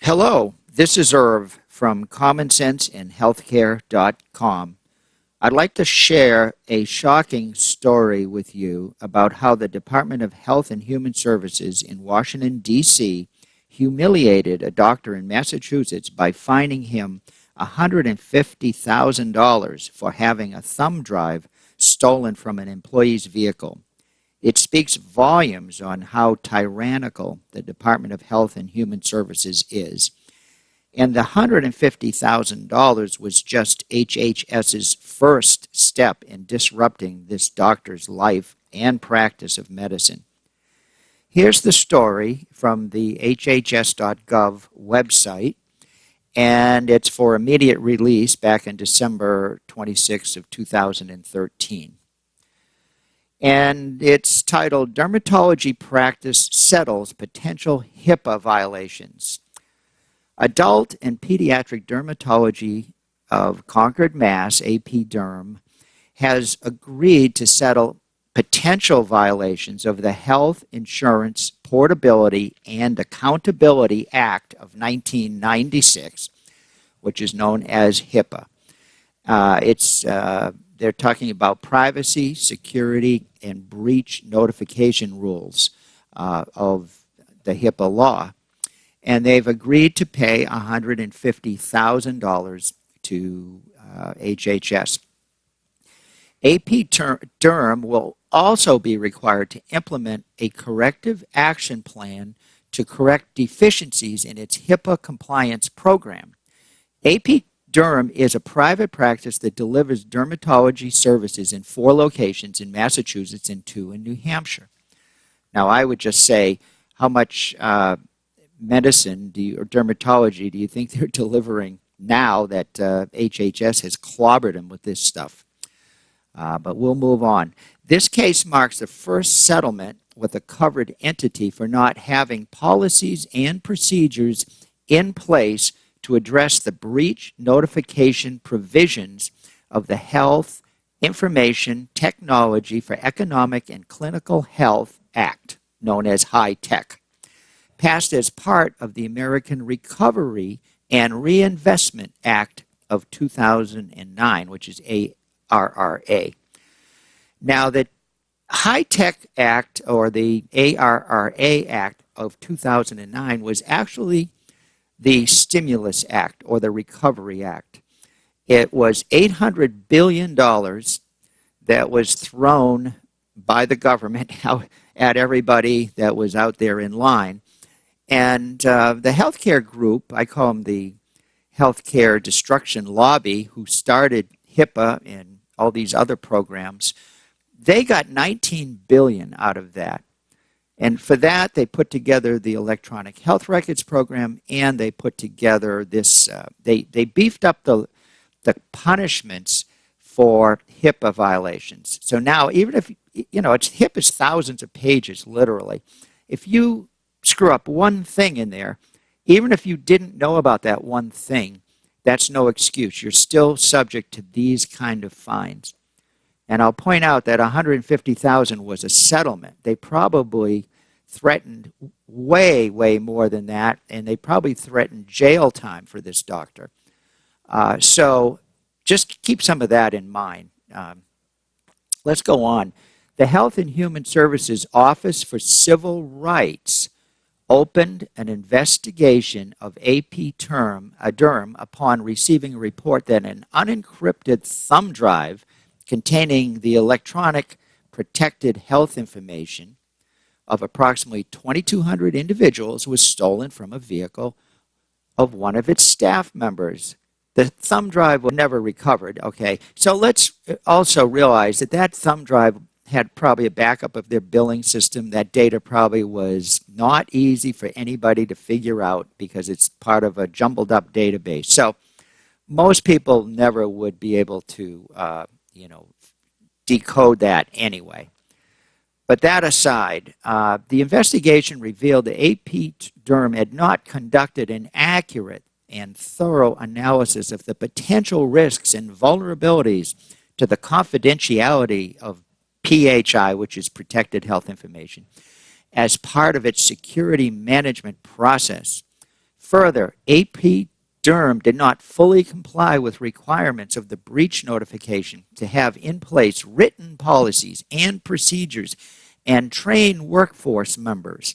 Hello, this is Irv from CommonSenseInHealthcare.com. I'd like to share a shocking story with you about how the Department of Health and Human Services in Washington, D.C. humiliated a doctor in Massachusetts by fining him $150,000 for having a thumb drive stolen from an employee's vehicle. It speaks volumes on how tyrannical the Department of Health and Human Services is. And the $150,000 was just HHS's first step in disrupting this doctor's life and practice of medicine. Here's the story from the hhs.gov website, and it's for immediate release back in December 26 of 2013. And it's titled, Dermatology Practice Settles Potential HIPAA Violations. Adult and Pediatric Dermatology of Concord, Mass., AP Derm, has agreed to settle potential violations of the Health Insurance Portability and Accountability Act of 1996, which is known as HIPAA. They're talking about privacy, security, and breach notification rules of the HIPAA law. And they've agreed to pay $150,000 to HHS. AP Derm will also be required to implement a corrective action plan to correct deficiencies in its HIPAA compliance program. AP Derm is a private practice that delivers dermatology services in 4 locations in Massachusetts and 2 in New Hampshire. Now, I would just say, how much medicine or dermatology do you think they're delivering now that HHS has clobbered them with this stuff? But we'll move on. This case marks the first settlement with a covered entity for not having policies and procedures in place to address the breach notification provisions of the Health Information Technology for Economic and Clinical Health Act, known as HITECH, passed as part of the American Recovery and Reinvestment Act of 2009, which is ARRA. Now, the HITECH Act, or the ARRA Act of 2009, was actually the Stimulus Act, or the Recovery Act. It was $800 billion that was thrown by the government at everybody that was out there in line. And the healthcare group, I call them the Healthcare Destruction Lobby, who started HIPAA and all these other programs, they got $19 billion out of that. And for that, they put together the Electronic Health Records Program, and they put together this, they beefed up the punishments for HIPAA violations. So now, even if, HIPAA is thousands of pages, literally. If you screw up one thing in there, even if you didn't know about that one thing, that's no excuse. You're still subject to these kind of fines. And I'll point out that $150,000 was a settlement. They probably threatened way, way more than that, and they probably threatened jail time for this doctor. So just keep some of that in mind. Let's go on. The Health and Human Services Office for Civil Rights opened an investigation of AP Derm upon receiving a report that an unencrypted thumb drive containing the electronic protected health information of approximately 2,200 individuals was stolen from a vehicle of one of its staff members. The thumb drive was never recovered, okay? So let's also realize that that thumb drive had probably a backup of their billing system. That data probably was not easy for anybody to figure out because it's part of a jumbled up database. So most people never would be able to decode that anyway. But that aside, the investigation revealed that AP Derm had not conducted an accurate and thorough analysis of the potential risks and vulnerabilities to the confidentiality of PHI, which is protected health information, as part of its security management process. Further, AP Derm did not fully comply with requirements of the breach notification to have in place written policies and procedures and train workforce members.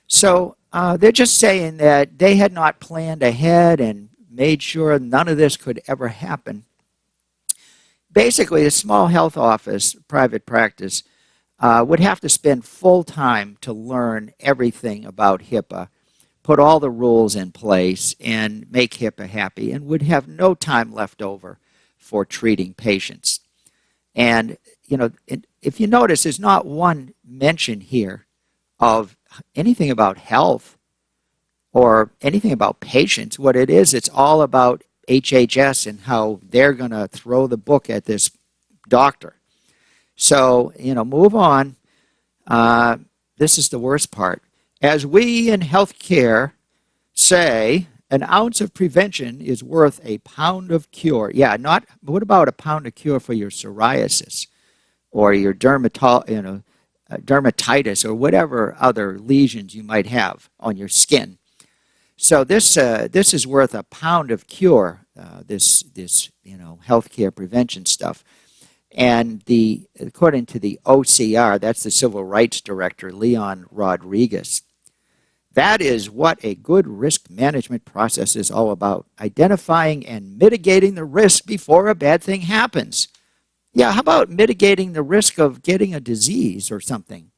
So they're just saying that they had not planned ahead and made sure none of this could ever happen. Basically, a small health office, private practice, would have to spend full time to learn everything about HIPAA, put all the rules in place, and make HIPAA happy, and would have no time left over for treating patients. And, you know, if you notice, there's not one mention here of anything about health or anything about patients. What it is, it's all about HHS and how they're going to throw the book at this doctor. So, you know, move on. This is the worst part. As we in healthcare say, an ounce of prevention is worth a pound of cure. Yeah, not, what about a pound of cure for your psoriasis or your dermatitis or whatever other lesions you might have on your skin? So this is worth a pound of cure, this healthcare prevention stuff. And according to the OCR, that's the Civil Rights Director, Leon Rodriguez, that is what a good risk management process is all about, identifying and mitigating the risk before a bad thing happens. Yeah, how about mitigating the risk of getting a disease or something?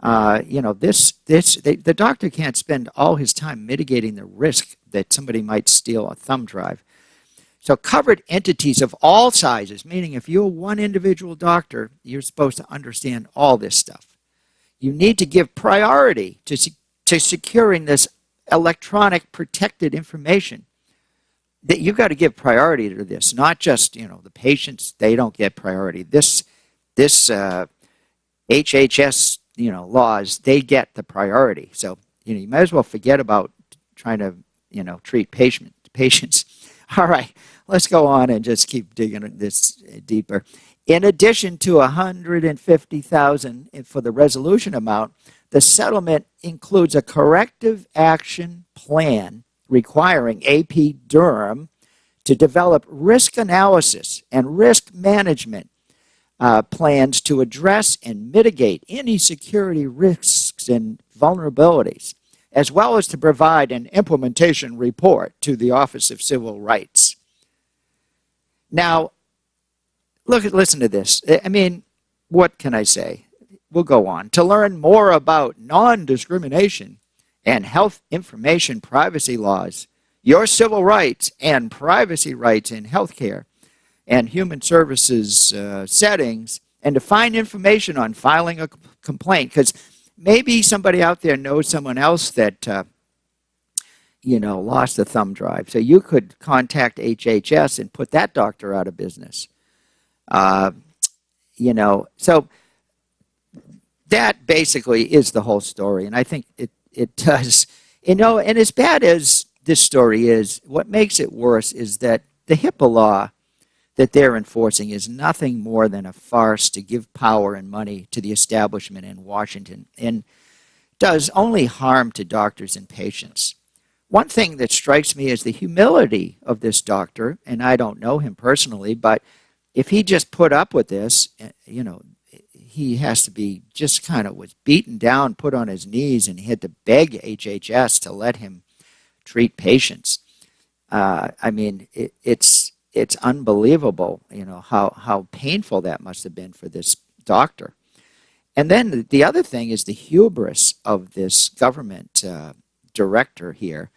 The doctor can't spend all his time mitigating the risk that somebody might steal a thumb drive. So covered entities of all sizes, meaning if you're one individual doctor, you're supposed to understand all this stuff. You need to give priority to securing this electronic protected information. That you've got to give priority to this, not just, the patients, they don't get priority. This HHS, laws, they get the priority. So, you might as well forget about trying to, treat patients. All right, let's go on and just keep digging this deeper. In addition to $150,000 for the resolution amount, the settlement includes a corrective action plan requiring AP Derm to develop risk analysis and risk management plans to address and mitigate any security risks and vulnerabilities, as well as to provide an implementation report to the Office of Civil Rights. Now, listen to this. I mean, what can I say? We'll go on. To learn more about non-discrimination and health information privacy laws, your civil rights and privacy rights in healthcare and human services settings, and to find information on filing a complaint, because maybe somebody out there knows someone else that lost a thumb drive. So you could contact HHS and put that doctor out of business. So that basically is the whole story, and I think it does. And as bad as this story is, what makes it worse is that the HIPAA law that they're enforcing is nothing more than a farce to give power and money to the establishment in Washington, and does only harm to doctors and patients. One thing that strikes me is the humility of this doctor, and I don't know him personally, but if he just put up with this, he has to be just kind of was beaten down, put on his knees, and he had to beg HHS to let him treat patients. I mean, it's unbelievable, how painful that must have been for this doctor. And then the other thing is the hubris of this government director here,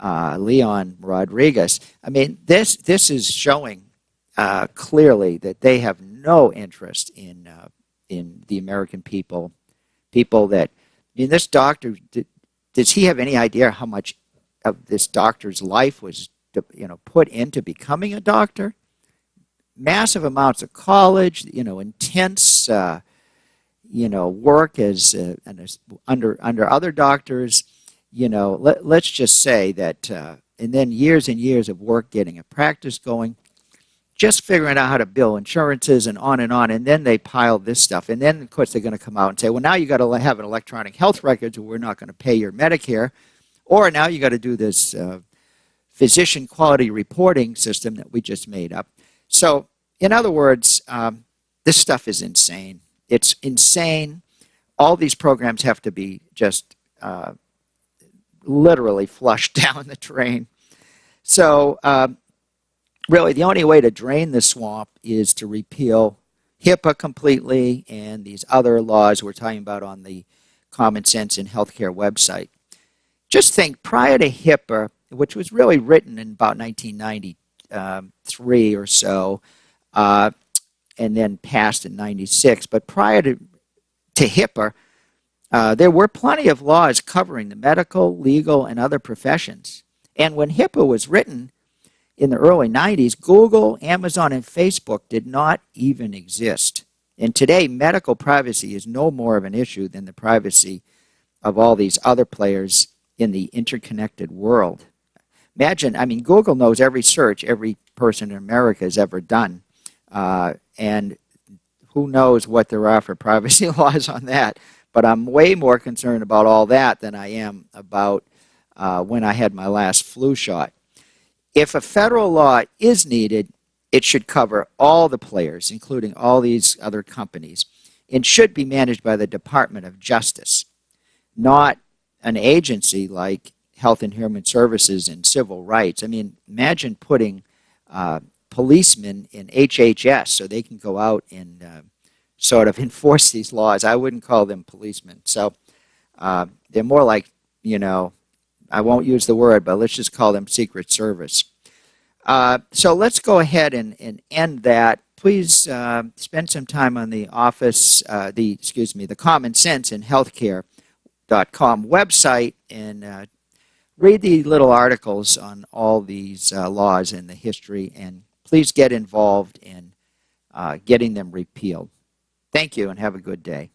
Leon Rodriguez. I mean, this is showing clearly that they have no interest in the American people that, this doctor, does he have any idea how much of this doctor's life was, put into becoming a doctor? Massive amounts of college, intense, work as under other doctors. Let's just say that, and then years and years of work getting a practice going, just figuring out how to bill insurances and on, and then they pile this stuff. And then, of course, they're going to come out and say, well, now you got to have an electronic health records, or we're not going to pay your Medicare. Or now you got to do this physician quality reporting system that we just made up. So in other words, this stuff is insane. It's insane. All these programs have to be just literally flushed down the drain. So really the only way to drain the swamp is to repeal HIPAA completely and these other laws we're talking about on the Common Sense in Healthcare website. Just think, prior to HIPAA, which was really written in about 1993 or so, and then passed in 96, but prior to HIPAA, there were plenty of laws covering the medical, legal, and other professions. And when HIPAA was written in the early 90s, Google, Amazon, and Facebook did not even exist. And today, medical privacy is no more of an issue than the privacy of all these other players in the interconnected world. Imagine, I mean, Google knows every search every person in America has ever done. And who knows what there are for privacy laws on that. But I'm way more concerned about all that than I am about when I had my last flu shot. If a federal law is needed, it should cover all the players, including all these other companies, and should be managed by the Department of Justice, not an agency like Health and Human Services and Civil Rights. I mean, imagine putting policemen in HHS so they can go out and sort of enforce these laws. I wouldn't call them policemen. So they're more like, you know, I won't use the word, but let's just call them Secret Service. So let's go ahead and end that. Please spend some time on the the Common Sense in Healthcare.com website and read the little articles on all these laws and the history, and please get involved in getting them repealed. Thank you and have a good day.